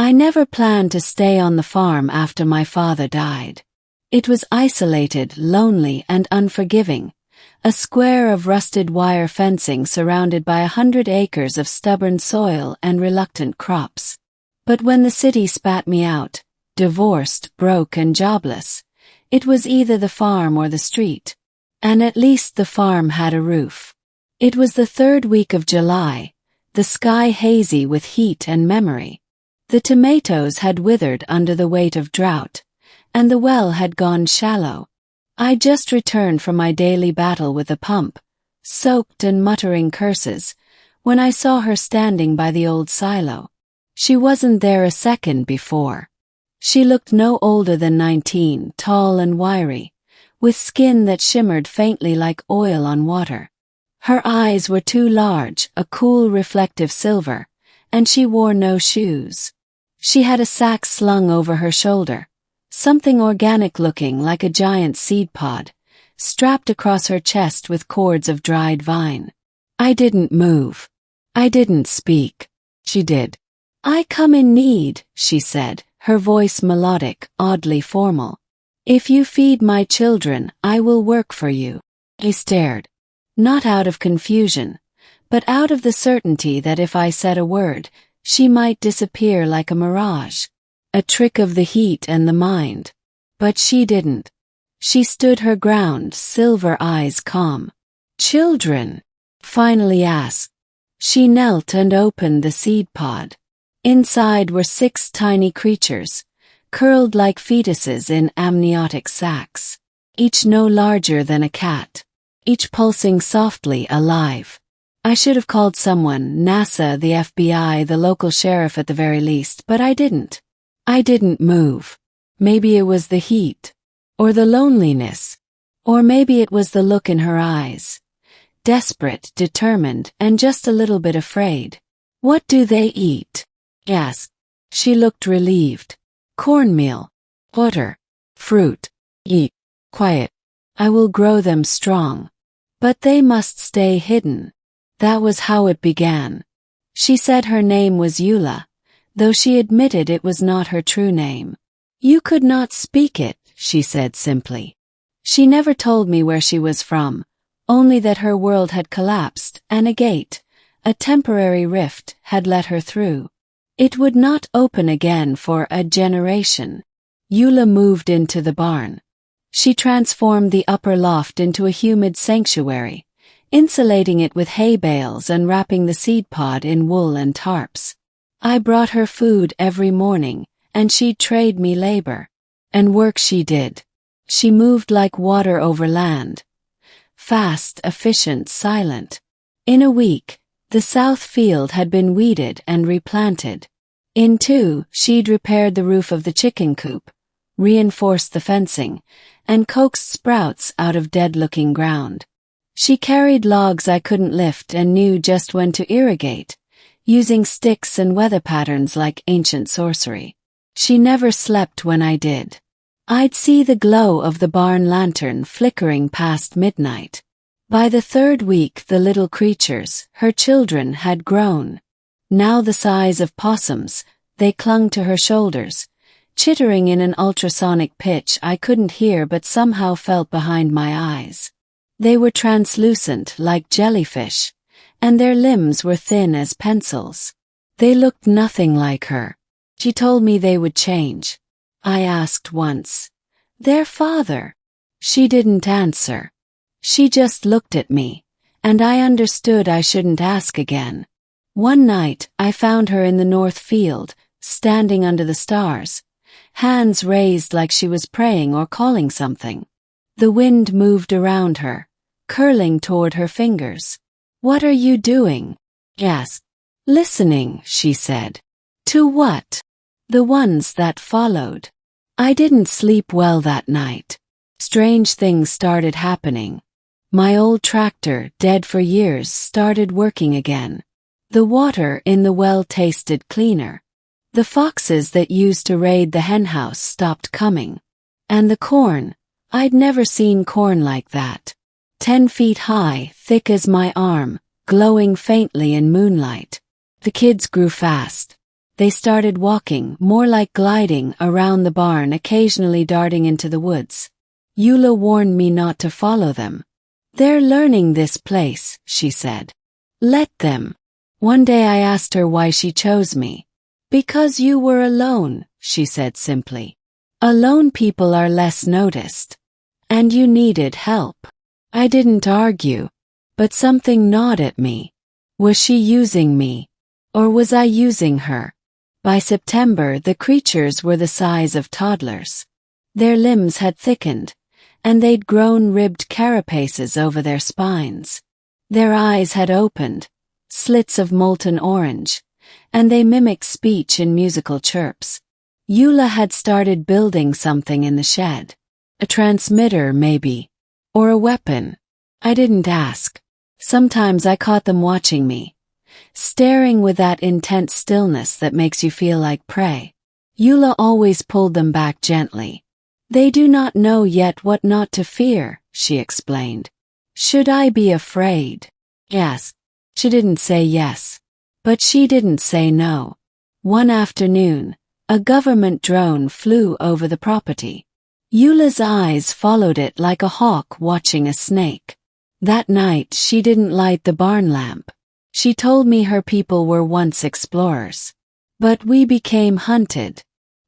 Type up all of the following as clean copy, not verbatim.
I never planned to stay on the farm after my father died. It was isolated, lonely, and unforgiving, a square of rusted wire fencing surrounded by 100 acres of stubborn soil and reluctant crops. But when the city spat me out, divorced, broke, and jobless, it was either the farm or the street. And at least the farm had a roof. It was the third week of July, the sky hazy with heat and memory. The tomatoes had withered under the weight of drought, and the well had gone shallow. I just returned from my daily battle with the pump, soaked and muttering curses, when I saw her standing by the old silo. She wasn't there a second before. She looked no older than 19, tall and wiry, with skin that shimmered faintly like oil on water. Her eyes were too large, a cool reflective silver, and she wore no shoes. She had a sack slung over her shoulder, something organic-looking like a giant seed pod, strapped across her chest with cords of dried vine. I didn't move. I didn't speak. She did. "I come in need," she said, her voice melodic, oddly formal. "If you feed my children, I will work for you." He stared. Not out of confusion, but out of the certainty that if I said a word, she might disappear like a mirage. A trick of the heat and the mind. But she didn't. She stood her ground, silver eyes calm. "Children?" finally asked. She knelt and opened the seed pod. Inside were 6 tiny creatures, curled like fetuses in amniotic sacs, each no larger than a cat, each pulsing softly, alive. I should have called someone, NASA, the FBI, the local sheriff at the very least, but I didn't. I didn't move. Maybe it was the heat, or the loneliness, or maybe it was the look in her eyes. Desperate, determined, and just a little bit afraid. "What do they eat?" I asked. She looked relieved. "Cornmeal, water, fruit. Eat. Quiet. I will grow them strong. But they must stay hidden." That was how it began. She said her name was Eula, though she admitted it was not her true name. "You could not speak it," she said simply. She never told me where she was from, only that her world had collapsed and a gate, a temporary rift, had let her through. It would not open again for a generation. Eula moved into the barn. She transformed the upper loft into a humid sanctuary, insulating it with hay bales and wrapping the seed pod in wool and tarps. I brought her food every morning, and she'd trade me labor. And work she did. She moved like water over land. Fast, efficient, silent. In a week, the south field had been weeded and replanted. In 2, she'd repaired the roof of the chicken coop, reinforced the fencing, and coaxed sprouts out of dead-looking ground. She carried logs I couldn't lift and knew just when to irrigate, using sticks and weather patterns like ancient sorcery. She never slept when I did. I'd see the glow of the barn lantern flickering past midnight. By the 3rd week, the little creatures, her children, had grown. Now the size of possums, they clung to her shoulders, chittering in an ultrasonic pitch I couldn't hear but somehow felt behind my eyes. They were translucent like jellyfish, and their limbs were thin as pencils. They looked nothing like her. She told me they would change. I asked once. "Their father?" She didn't answer. She just looked at me, and I understood I shouldn't ask again. One night, I found her in the north field, standing under the stars, hands raised like she was praying or calling something. The wind moved around her, curling toward her fingers. "What are you doing?" I asked. "Listening," she said. "To what?" "The ones that followed." I didn't sleep well that night. Strange things started happening. My old tractor, dead for years, started working again. The water in the well tasted cleaner. The foxes that used to raid the henhouse stopped coming. And the corn, I'd never seen corn like that. 10 feet high, thick as my arm, glowing faintly in moonlight. The kids grew fast. They started walking, more like gliding, around the barn, occasionally darting into the woods. Eula warned me not to follow them. "They're learning this place," she said. "Let them." One day I asked her why she chose me. "Because you were alone," she said simply. "Alone people are less noticed. And you needed help." I didn't argue. But something gnawed at me. Was she using me? Or was I using her? By September, the creatures were the size of toddlers. Their limbs had thickened, and they'd grown ribbed carapaces over their spines. Their eyes had opened, slits of molten orange, and they mimicked speech in musical chirps. Eula had started building something in the shed. A transmitter, maybe. Or a weapon. I didn't ask. Sometimes I caught them watching me, staring with that intense stillness that makes you feel like prey. Eula always pulled them back gently. "They do not know yet what not to fear," she explained. "Should I be afraid?" Yes. She didn't say yes. But she didn't say no. One afternoon, a government drone flew over the property. Eula's eyes followed it like a hawk watching a snake. That night she didn't light the barn lamp. She told me her people were once explorers. But we became hunted.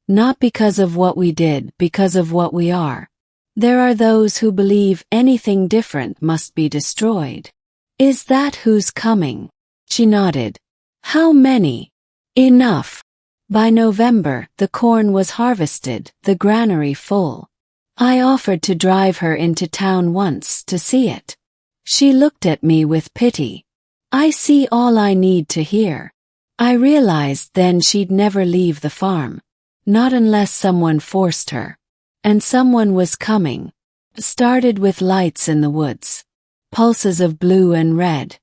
Not because of what we did, because of what we are. There are those who believe anything different must be destroyed. Is that who's coming? She nodded. How many? Enough. By November, the corn was harvested, the granary full. I offered to drive her into town once to see it. She looked at me with pity. I see all I need to hear. I realized then she'd never leave the farm. Not unless someone forced her. And someone was coming. Started with lights in the woods. Pulses of blue and red.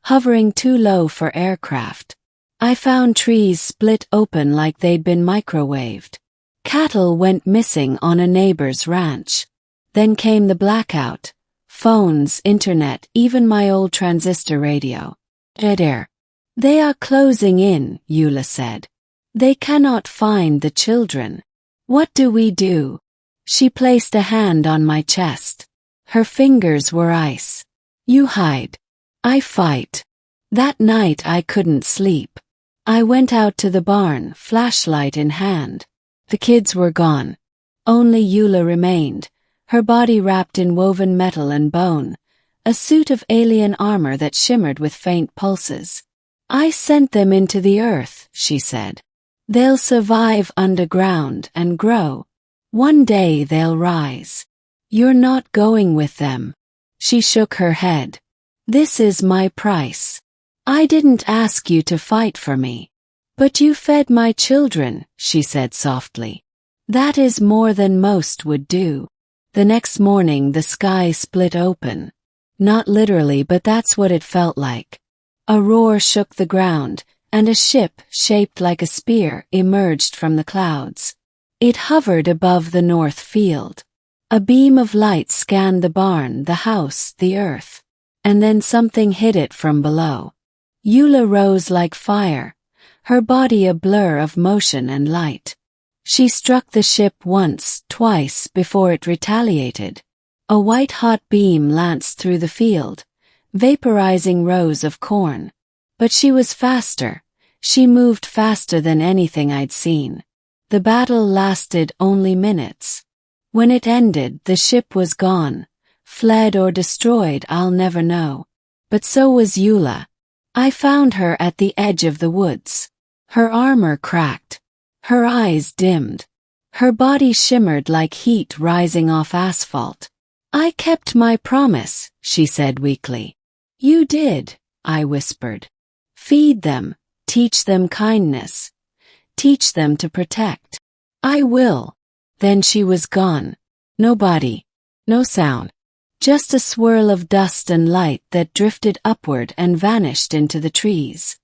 Hovering too low for aircraft. I found trees split open like they'd been microwaved. Cattle went missing on a neighbor's ranch. Then came the blackout. Phones, internet, even my old transistor radio. Dead air. They are closing in, Eula said. They cannot find the children. What do we do? She placed a hand on my chest. Her fingers were ice. You hide. I fight. That night I couldn't sleep. I went out to the barn, flashlight in hand. The kids were gone. Only Eula remained, her body wrapped in woven metal and bone, a suit of alien armor that shimmered with faint pulses. I sent them into the earth, she said. They'll survive underground and grow. One day they'll rise. You're not going with them. She shook her head. This is my price. I didn't ask you to fight for me. But you fed my children, she said softly. That is more than most would do. The next morning the sky split open. Not literally, but that's what it felt like. A roar shook the ground, and a ship, shaped like a spear, emerged from the clouds. It hovered above the north field. A beam of light scanned the barn, the house, the earth. And then something hit it from below. Eula rose like fire, her body a blur of motion and light. She struck the ship once, twice, before it retaliated. A white-hot beam lanced through the field, vaporizing rows of corn. But she was faster. She moved faster than anything I'd seen. The battle lasted only minutes. When it ended, the ship was gone. Fled or destroyed, I'll never know. But so was Eula. I found her at the edge of the woods. Her armor cracked. Her eyes dimmed. Her body shimmered like heat rising off asphalt. I kept my promise, she said weakly. You did, I whispered. Feed them, teach them kindness. Teach them to protect. I will. Then she was gone. No body. No sound. Just a swirl of dust and light that drifted upward and vanished into the trees.